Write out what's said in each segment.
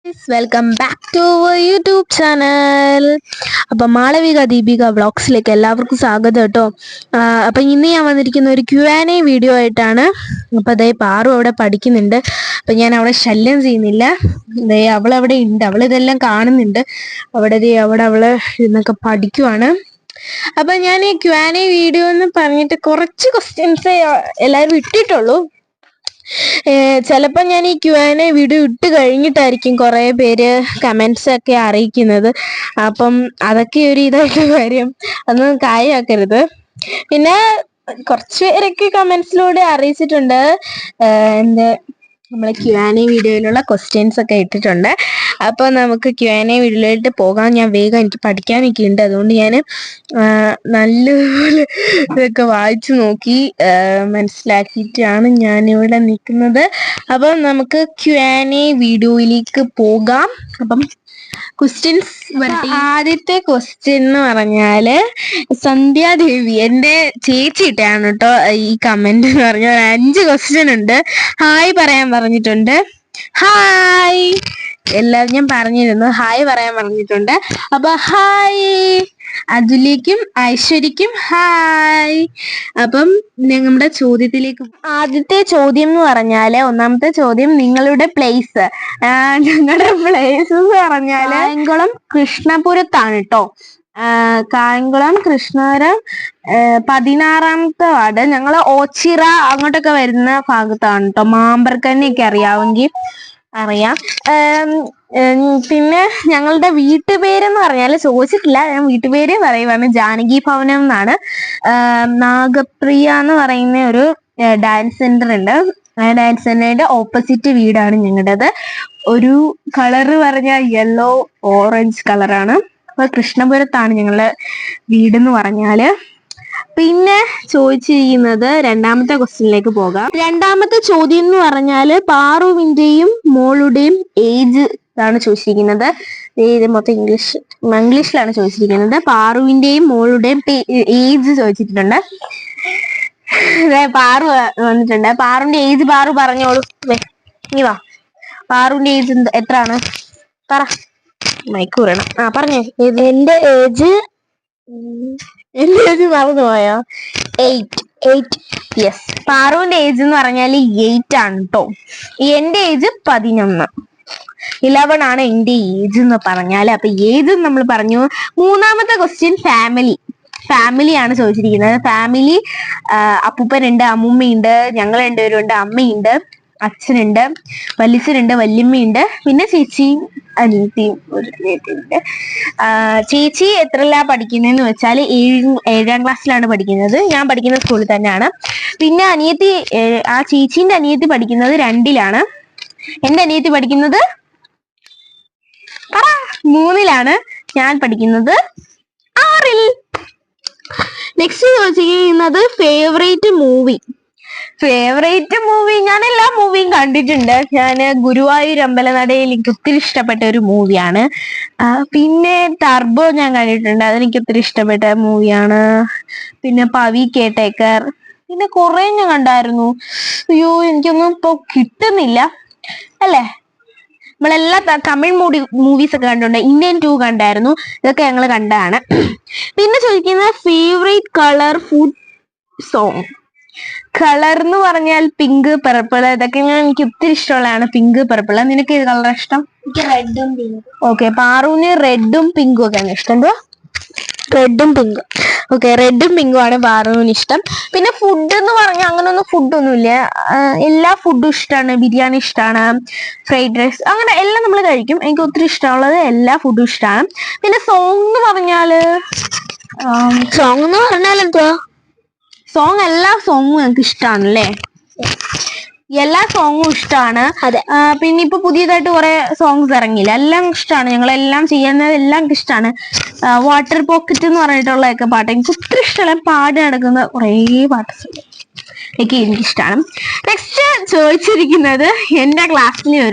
Welcome back to YouTube channel. അപ്പം മാളവിക ദീപിക വ്ളോഗ്സിലേക്ക് എല്ലാവർക്കും സ്വാഗതം കേട്ടോ. അപ്പം ഇന്ന് ഞാൻ വന്നിരിക്കുന്ന ഒരു Q&A വീഡിയോ ആയിട്ടാണ്. അപ്പം അതേ പാറു അവിടെ പഠിക്കുന്നുണ്ട്. അപ്പം ഞാൻ അവളെ ശല്യം ചെയ്യുന്നില്ല. ദേ അവളവിടെ ഉണ്ട്, അവളിതെല്ലാം കാണുന്നുണ്ട്. അവിടെ അവള് ഇരുന്നൊക്കെ പഠിക്കുവാണ്. അപ്പം ഞാൻ ഈ Q&A വീഡിയോ എന്ന് പറഞ്ഞിട്ട് കുറച്ച് ക്വസ്റ്റ്യൻസ് എല്ലാവരും ഇട്ടിട്ടുള്ളൂ. ചിലപ്പോൾ ഞാൻ ഈ Q&A വീഡിയോ ഇട്ട് കഴിഞ്ഞിട്ടായിരിക്കും കുറേ പേര് കമൻസ് ഒക്കെ അറിയിക്കുന്നത്. അപ്പം അതൊക്കെ ഒരു ഇതായിട്ട് കാര്യം, അതൊന്നും കാര്യമാക്കരുത്. പിന്നെ കുറച്ച് പേരൊക്കെ കമൻസിലൂടെ അറിയിച്ചിട്ടുണ്ട്, എന്താ നമ്മളെ Q&A വീഡിയോയിലുള്ള ക്വസ്റ്റ്യൻസ് ഒക്കെ ഇട്ടിട്ടുണ്ട്. അപ്പോൾ നമുക്ക് Q&A വീഡിയോയിലോട്ട് പോകാം. ഞാൻ വേഗം, എനിക്ക് പഠിക്കാനൊക്കെ ഉണ്ട്, അതുകൊണ്ട് ഞാൻ നല്ലപോലെ ഇതൊക്കെ വായിച്ചു നോക്കി മനസ്സിലാക്കിയിട്ടാണ് ഞാനിവിടെ നിൽക്കുന്നത്. അപ്പം നമുക്ക് Q&A വീഡിയോയിലേക്ക് പോകാം. അപ്പം ക്വസ്റ്റ്യൻസ് വരട്ടെ. ആദ്യത്തെ ക്വസ്റ്റ്യൻ എന്ന് പറഞ്ഞാല് സന്ധ്യാദേവി, എൻ്റെ ചേച്ചി ഇട്ടാണ് കേട്ടോ ഈ കമന്റ് എന്ന് പറഞ്ഞാൽ. 5 ക്വസ്റ്റ്യൻ ഉണ്ട്. ഹായ് പറയാൻ പറഞ്ഞിട്ടുണ്ട്. ഹായ് എല്ലാവരും, ഞാൻ പറഞ്ഞിരുന്നു ഹായ് പറയാൻ പറഞ്ഞിട്ടുണ്ട്. അപ്പൊ ഹായ് അതുലിക്കും ഐശ്വര്യക്കും ഹായ്. അപ്പം നമ്മുടെ ചോദ്യത്തിലേക്ക്, ആദ്യത്തെ ചോദ്യം എന്ന് പറഞ്ഞാല്, ഒന്നാമത്തെ ചോദ്യം നിങ്ങളുടെ പ്ലേസ്. ഞങ്ങളുടെ പ്ലേസ് എന്ന് പറഞ്ഞാല് കായംകുളം കൃഷ്ണപുരത്താണ് കേട്ടോ. കായംകുളം കൃഷ്ണപുരം 16ാമത്തെ വാർഡ്. ഞങ്ങള് ഓച്ചിറ അങ്ങോട്ടൊക്കെ വരുന്ന ഭാഗത്താണ് കേട്ടോ. മാമ്പർക്കന്നെയൊക്കെ അറിയാമെങ്കിൽ അറിയാം. പിന്നെ ഞങ്ങളുടെ വീട്ടുപേരെന്ന് പറഞ്ഞാൽ ചോദിച്ചിട്ടില്ല, ഞാൻ വീട്ടുപേര് പറയുവാണ്. ജാനകി ഭവനം എന്നാണ്. നാഗപ്രിയ എന്ന് പറയുന്ന ഒരു ഡാൻസ് സെന്റർ ഉണ്ട്. ആ ഡാൻസ് സെന്ററിന്റെ ഓപ്പോസിറ്റ് വീടാണ് ഞങ്ങളുടേത്. ഒരു കളറ് പറഞ്ഞാൽ യെല്ലോ ഓറഞ്ച് കളറാണ്. അപ്പൊ കൃഷ്ണപുരത്താണ് ഞങ്ങളുടെ വീടെന്ന് പറഞ്ഞാല്. പിന്നെ ചോദിച്ചിരിക്കുന്നത് രണ്ടാമത്തെ ക്വസ്റ്റ്യനിലേക്ക് പോകാം. രണ്ടാമത്തെ ചോദ്യം എന്ന് പറഞ്ഞാല് പാറുവിന്റെയും മോളുടെയും ഏജ് ആണ് ചോദിച്ചിരിക്കുന്നത്. ഇത് മൊത്തം ഇംഗ്ലീഷിലാണ് ചോദിച്ചിരിക്കുന്നത്. പാറുവിന്റെയും മോളുടെയും ഏജ് ചോദിച്ചിട്ടുണ്ട്. പാറു വന്നിട്ടുണ്ട്. പാറുവിന്റെ ഏജ് പാറു പറഞ്ഞോളൂ. നീ വാ, പാറുവിന്റെ ഏജ് എത്രയാണ്? പറ, മൈക്ക് പറയണം. പറഞ്ഞേ. എന്റെ ഏജ് മറന്നുപോയോ? 8. യെസ്, പാറുവിന്റെ ഏജ് എന്ന് പറഞ്ഞാല് 8 ആണ് കേട്ടോ. എന്റെ ഏജ് 11. 11 ആണ് എന്റെ ഏജ് എന്ന് പറഞ്ഞാല്. അപ്പൊ ഏജ് നമ്മൾ പറഞ്ഞു. മൂന്നാമത്തെ ക്വസ്റ്റ്യൻ ഫാമിലിയാണ് ചോദിച്ചിരിക്കുന്നത്. ഫാമിലി അപ്പൂപ്പനുണ്ട്, അമ്മൂമ്മയുണ്ട്, ഞങ്ങൾ രണ്ടുപേരും ഉണ്ട്, അമ്മയുണ്ട്, അച്ഛനുണ്ട്, വല്യച്ഛനുണ്ട്, വല്യമ്മയുണ്ട്, പിന്നെ ചേച്ചിയും അനിയത്തിയും ഒരു അനിയത്തിയുണ്ട്. ചേച്ചി എത്രയിലാ പഠിക്കുന്നതെന്ന് വെച്ചാൽ 7ാം ക്ലാസ്സിലാണ് പഠിക്കുന്നത്. ഞാൻ പഠിക്കുന്ന സ്കൂളിൽ തന്നെയാണ്. പിന്നെ അനിയത്തി, ആ ചേച്ചീന്റെ അനിയത്തി പഠിക്കുന്നത് 2ലാണ്. എന്റെ അനിയത്തി പഠിക്കുന്നത് 3ലാണ്. ഞാൻ പഠിക്കുന്നത് 6ൽ. നെക്സ്റ്റ് ചോദിച്ചിരിക്കുന്നത് ഫേവറേറ്റ് മൂവി. ഞാൻ എല്ലാ മൂവിയും കണ്ടിട്ടുണ്ട്. ഞാൻ ഗുരുവായൂർ അമ്പലനടയിൽ എനിക്ക് ഒത്തിരി ഇഷ്ടപ്പെട്ട ഒരു മൂവിയാണ്. പിന്നെ ടർബോ ഞാൻ കണ്ടിട്ടുണ്ട്, അതെനിക്ക് ഒത്തിരി ഇഷ്ടപ്പെട്ട മൂവിയാണ്. പിന്നെ പവി കേട്ടേക്കർ, പിന്നെ കുറെ ഞാൻ കണ്ടായിരുന്നു. അയ്യോ, എനിക്കൊന്നും ഇപ്പൊ കിട്ടുന്നില്ല അല്ലേ. നമ്മളെല്ലാ തമിഴ് മൂവീസ് ഒക്കെ കണ്ടിട്ടുണ്ട്. ഇന്ത്യൻ 2 കണ്ടായിരുന്നു. ഇതൊക്കെ ഞങ്ങൾ കണ്ടതാണ്. പിന്നെ ചോദിക്കുന്ന favourite colour food song. Colour എന്ന് പറഞ്ഞാൽ പിങ്ക്, പർപ്പിൾ, ഇതൊക്കെ എനിക്ക് ഒത്തിരി ഇഷ്ടമുള്ളതാണ്. Pink, purple. നിനക്ക് ഏത് കളറാണ് ഇഷ്ടം? റെഡും പിങ്കും. ഓക്കെ, പാറുവിന് റെഡും പിങ്കും ഒക്കെയാണ് ഇഷ്ടം. റെഡും പിങ്കും. ഓക്കെ, റെഡും പിങ്കും ആണ് പാറുവിന് ഇഷ്ടം. പിന്നെ ഫുഡ് എന്ന് പറഞ്ഞാൽ അങ്ങനെയൊന്നും ഫുഡൊന്നുമില്ല. എല്ലാ ഫുഡും ഇഷ്ടമാണ്. ബിരിയാണി ഇഷ്ടമാണ്, ഫ്രൈഡ് റൈസ്, അങ്ങനെ എല്ലാം നമ്മൾ കഴിക്കും. എനിക്ക് ഒത്തിരി ഇഷ്ടമുള്ളത് എല്ലാ ഫുഡും ഇഷ്ടമാണ്. പിന്നെ സോങ് എന്ന് പറഞ്ഞാല് എന്തുവാ? എല്ലാ സോങ്ങും ഞങ്ങൾക്ക് ഇഷ്ടമാണല്ലേ. എല്ലാ സോങ്ങും ഇഷ്ടമാണ്. പിന്നെ ഇപ്പൊ പുതിയതായിട്ട് കുറെ സോങ്സ് ഇറങ്ങിയില്ല, എല്ലാം ഇഷ്ടമാണ്. ഞങ്ങളെല്ലാം ചെയ്യുന്നത് എല്ലാം ഇഷ്ടമാണ്. വാട്ടർ പോക്കറ്റ് എന്ന് പറഞ്ഞിട്ടുള്ളതൊക്കെ പാട്ട് എനിക്ക് ഒത്തിരി ഇഷ്ടമാണ്. പാടി നടക്കുന്ന കുറേ പാട്ട് ഒക്കെ എനിക്കിഷ്ടമാണ്. നെക്സ്റ്റ് ചോദിച്ചിരിക്കുന്നത് എന്റെ ക്ലാസ്സിലെ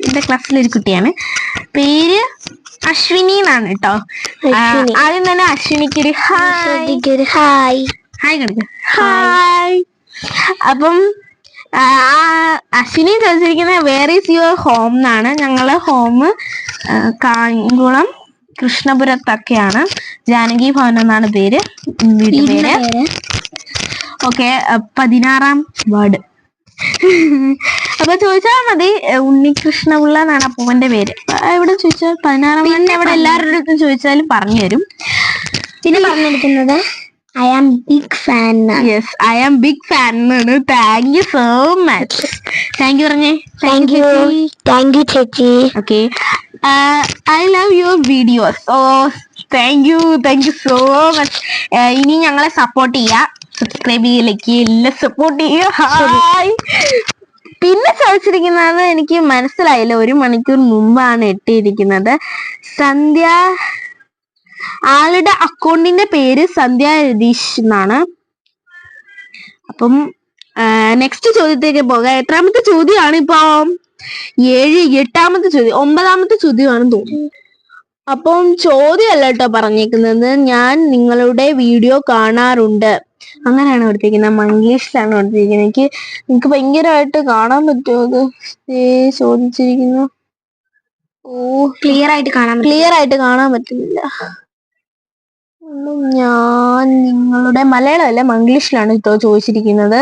എന്റെ ക്ലാസ്സിലൊരു കുട്ടിയാണ്. പേര് അശ്വിനി എന്നാണ് കേട്ടോ. ആദ്യം തന്നെ അശ്വിനിക്ക് ഒരു ഹായ് കൊടുക്ക. ഹായ്. അപ്പം അശ്വിനി ചോദിച്ചിരിക്കുന്നത് വേർ ഈസ് യുവർ ഹോം എന്നാണ്. ഞങ്ങളെ ഹോം കായംകുളം കൃഷ്ണപുരത്തൊക്കെയാണ്. ജാനകി ഭവൻ എന്നാണ് പേര്, വീട്ടുപേര്. ഓക്കെ, 16ാം വാർഡ്. അപ്പൊ ചോദിച്ചാൽ മതി. ഉണ്ണികൃഷ്ണപിള്ള എന്നാണ് അപ്പൂവന്റെ പേര്. എവിടെ ചോദിച്ചാൽ 16ാം വാർഡിൽ എവിടെ എല്ലാവരുടെ അടുത്തും ചോദിച്ചാലും പറഞ്ഞു തരും. പിന്നെ പറഞ്ഞിരിക്കുന്നത് I am big fan. Yes, I am big fan എന്നാണ്. Thank you so much. Thank you പറഞ്ഞേ. താങ്ക് യു ചേച്ചി. Okay, I love your videos. Oh thank you so much. ഇനി ഞങ്ങളെ സപ്പോർട്ട് ചെയ്യുക, സബ്സ്ക്രൈബ് ചെയ്യുക, ലൈക്ക് ചെയ്യുക, എല്ലാം സപ്പോർട്ട് ചെയ്യുക. ഹായ്. പിന്നെ ചോദിച്ചിരിക്കുന്നത് എനിക്ക് മനസ്സിലായില്ല, 1 മണിക്കൂർ മുമ്പാണ് ഇട്ടിരിക്കുന്നത്. സന്ധ്യ, ആളുടെ അക്കൗണ്ടിന്റെ പേര് സന്ധ്യ രതീഷ് എന്നാണ്. അപ്പം നെക്സ്റ്റ് ചോദ്യത്തേക്ക് പോകാം. എത്രാമത്തെ ചോദ്യമാണ് ഇപ്പൊ? 7, 8ാമത്തെ ചോദ്യം, 9ാമത്തെ ചോദ്യമാണെന്ന് തോന്നുന്നു. അപ്പം ചോദ്യമല്ല കേട്ടോ പറഞ്ഞേക്കുന്നത്, ഞാൻ നിങ്ങളുടെ വീഡിയോ കാണാറുണ്ട് അങ്ങനെയാണ് കൊടുത്തിരിക്കുന്നത്. മംഗ്ലീഷിലാണ് കൊടുത്തിരിക്കുന്നത്. എനിക്ക് ഭയങ്കരമായിട്ട് കാണാൻ പറ്റുമോ അത് ചോദിച്ചിരിക്കുന്നു? ക്ലിയർ ആയിട്ട് കാണാൻ പറ്റുന്നില്ല. ഞാൻ നിങ്ങളുടെ മലയാളം അല്ല മംഗ്ലീഷിലാണ് കേട്ടോ ചോദിച്ചിരിക്കുന്നത്.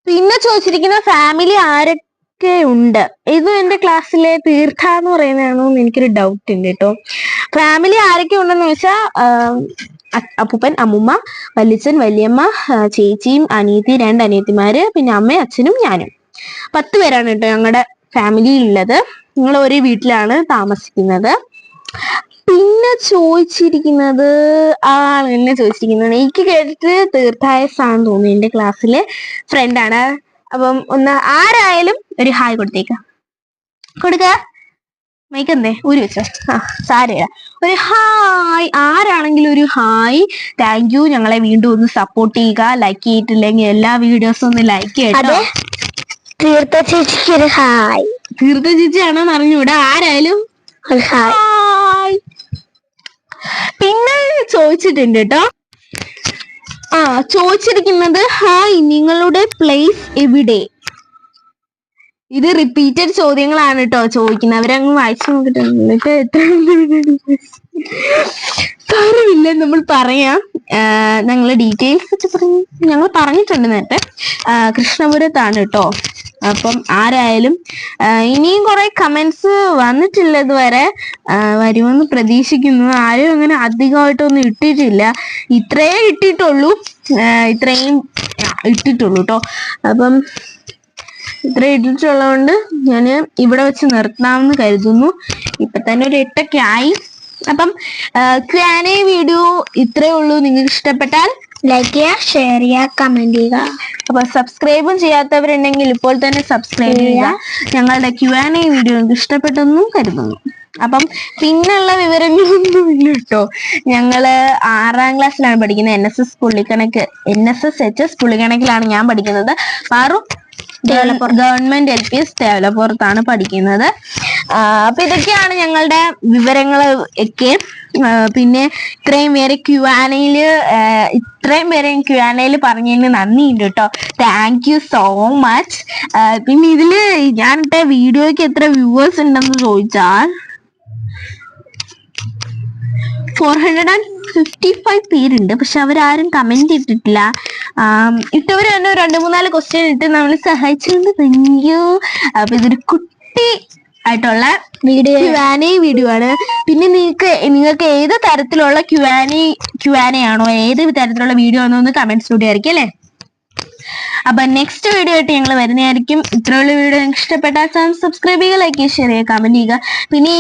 പിന്നെ ചോദിച്ചിരിക്കുന്ന ഫാമിലി ആരൊക്കെ ഉണ്ട്. ഇത് എന്റെ ക്ലാസ്സിലെ തീർത്ഥ എന്ന് പറയുന്നതാണോ എന്ന് എനിക്കൊരു ഡൗട്ട് ഉണ്ട് കേട്ടോ. ഫാമിലി ആരൊക്കെ ഉണ്ടെന്ന് ചോദിച്ചാൽ അപ്പൂപ്പൻ, അമ്മൂമ്മ, വല്യച്ഛൻ, വല്യമ്മ, ചേച്ചിയും അനിയത്തി, 2 അനിയത്തിമാര്, പിന്നെ അമ്മയും അച്ഛനും ഞാനും. 10 പേരാണ് കേട്ടോ ഞങ്ങളുടെ ഫാമിലി ഉള്ളത്. ഞങ്ങൾ ഒരേ വീട്ടിലാണ് താമസിക്കുന്നത്. പിന്നെ ചോദിച്ചിരിക്കുന്നത് എന്നെ ചോദിച്ചിരിക്കുന്നത് എനിക്ക് കേട്ടിട്ട് തീർത്ഥായസ് ആണെന്ന് തോന്നുന്നു, എന്റെ ക്ലാസ്സിലെ ഫ്രണ്ടാണ്. അപ്പം ഒന്ന് ആരായാലും ഒരു ഹായ് കൊടുക്ക. മൈക്കെന്തേ ഊരി വെച്ചോ? സാരമില്ല, ഒരു ഹായ്. ആരാണെങ്കിലും ഒരു ഹായ്. Thank you. ഞങ്ങളെ വീണ്ടും ഒന്ന് സപ്പോർട്ട് ചെയ്യുക. ലൈക്ക് ചെയ്തിട്ടില്ലെങ്കിൽ എല്ലാ വീഡിയോസും ഒന്ന് ലൈക്ക് ചെയ്യട്ടോ. തീർത്ഥ ചേച്ചിക്ക് ഒരു ഹായ്. തീർത്ഥ ചേച്ചിയാണോ അറിഞ്ഞൂടാ, ആരായാലും ഹായ്. പിന്നെ ചോദിച്ചിട്ടുണ്ട് കേട്ടോ. ചോദിച്ചിരിക്കുന്നത് ഹായ്, നിങ്ങളുടെ പ്ലേസ് എവിടെ? ഇത് റിപ്പീറ്റഡ് ചോദ്യങ്ങളാണ് കേട്ടോ ചോദിക്കുന്നത്. അവരങ്ങ് വായിച്ചു നോക്കിട്ട് എത്ര കാര്യമില്ല, നമ്മൾ പറയാം. ഞങ്ങൾ ഡീറ്റെയിൽസ് ഒക്കെ ഞങ്ങൾ പറഞ്ഞിട്ടുണ്ട് നേരത്തെ. കൃഷ്ണപുരത്താണ് കേട്ടോ. അപ്പം ആരായാലും ഇനിയും കുറെ കമന്റ്സ് വന്നിട്ടില്ല ഇതുവരെ, വരുമെന്ന് പ്രതീക്ഷിക്കുന്നു. ആരും അങ്ങനെ അധികമായിട്ടൊന്നും ഇട്ടിട്ടില്ല. ഇത്രയും ഇട്ടിട്ടുള്ളൂ കേട്ടോ. അപ്പം ഇത്രയും ഇട്ടിട്ടുള്ളതുകൊണ്ട് ഞാൻ ഇവിടെ വെച്ച് നിർത്താമെന്ന് കരുതുന്നു. ഇപ്പൊ തന്നെ ഒരു 8 ഒക്കെ ആയി. അപ്പം Q&A വീഡിയോ ഇത്രയേ ഉള്ളൂ. നിങ്ങൾക്ക് ഇഷ്ടപ്പെട്ടാൽ ലൈക്ക് ചെയ്യുക, ഷെയർ ചെയ്യുക, കമന്റ് ചെയ്യുക. അപ്പൊ സബ്സ്ക്രൈബും ചെയ്യാത്തവരുണ്ടെങ്കിൽ ഇപ്പോൾ തന്നെ സബ്സ്ക്രൈബ് ചെയ്യുക. ഞങ്ങളുടെ Q&A വീഡിയോ നിങ്ങൾക്ക് ഇഷ്ടപ്പെട്ടെന്നും കരുതുന്നു. അപ്പം പിന്നുള്ള വിവരങ്ങളൊന്നും ഇല്ല കേട്ടോ. ഞങ്ങള് 6ാം ക്ലാസ്സിലാണ് പഠിക്കുന്നത്. NSS HS പുള്ളിക്കണക്കിലാണ് ഞാൻ പഠിക്കുന്നത്. പാറു ഗവൺമെന്റ് LPS തേവലപ്പുറത്താണ് പഠിക്കുന്നത്. അപ്പൊ ഇതൊക്കെയാണ് ഞങ്ങളുടെ വിവരങ്ങൾ ഒക്കെ. പിന്നെ ഇത്രയും പേരെ Q&Aയിൽ പറഞ്ഞതിന് നന്ദിയുണ്ട് കേട്ടോ. Thank you so much. പിന്നെ ഇതില് ഞാനിട്ട വീഡിയോയ്ക്ക് എത്ര വ്യൂവേഴ്സ് ഉണ്ടെന്ന് ചോദിച്ചാൽ 455 പേരുണ്ട്. പക്ഷെ അവരാരും കമന്റ് ഇട്ടിട്ടില്ല. ഇട്ടവര് തന്നെ 2-3-4 ക്വസ്റ്റ്യൻ ഇട്ട് നമ്മൾ സഹായിച്ചുകൊണ്ട് താങ്ക് യു. അപ്പൊ ഇതൊരു കുട്ടി ആയിട്ടുള്ള Q&A വീഡിയോ ആണ്. പിന്നെ നിങ്ങൾക്ക് ഏത് തരത്തിലുള്ള Q&A ആണോ, ഏത് തരത്തിലുള്ള വീഡിയോ ആണോ എന്ന് കമന്റ്സിലൂടെ ആയിരിക്കും അല്ലേ. അപ്പൊ നെക്സ്റ്റ് വീഡിയോ ആയിട്ട് ഞങ്ങൾ വരുന്നതായിരിക്കും. ഇത്രയുള്ള വീഡിയോ നിങ്ങൾക്ക് ഇഷ്ടപ്പെട്ടാൽ സബ്സ്ക്രൈബ് ചെയ്യുക, ലൈക്ക് ചെയ്യുക, ഷെയർ ചെയ്യുക, കമന്റ് ചെയ്യുക. പിന്നെ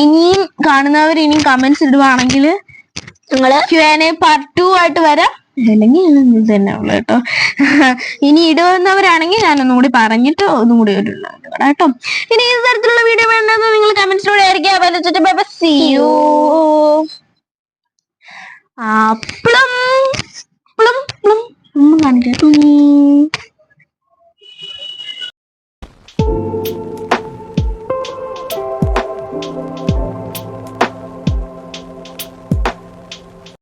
ഇനിയും കാണുന്നവർ ഇനിയും കമന്റ്സ് ഇടുവാണെങ്കിൽ ഞങ്ങള് Q&A part 2 ആയിട്ട് വരാം. അല്ലെങ്കിൽ ഇത് തന്നെ ഉള്ളു കേട്ടോ. ഇനി ഇടുന്നവരാണെങ്കിൽ ഞാനൊന്നും കൂടി പറഞ്ഞിട്ട് ഒന്നും കൂടി കേട്ടോ. ഇനി ഏത് തരത്തിലുള്ള വീഡിയോ വേണ്ടെന്ന് നിങ്ങൾ കമന്റ്സിലൂടെ ആയിരിക്കും. See you. കാണിക്കാം.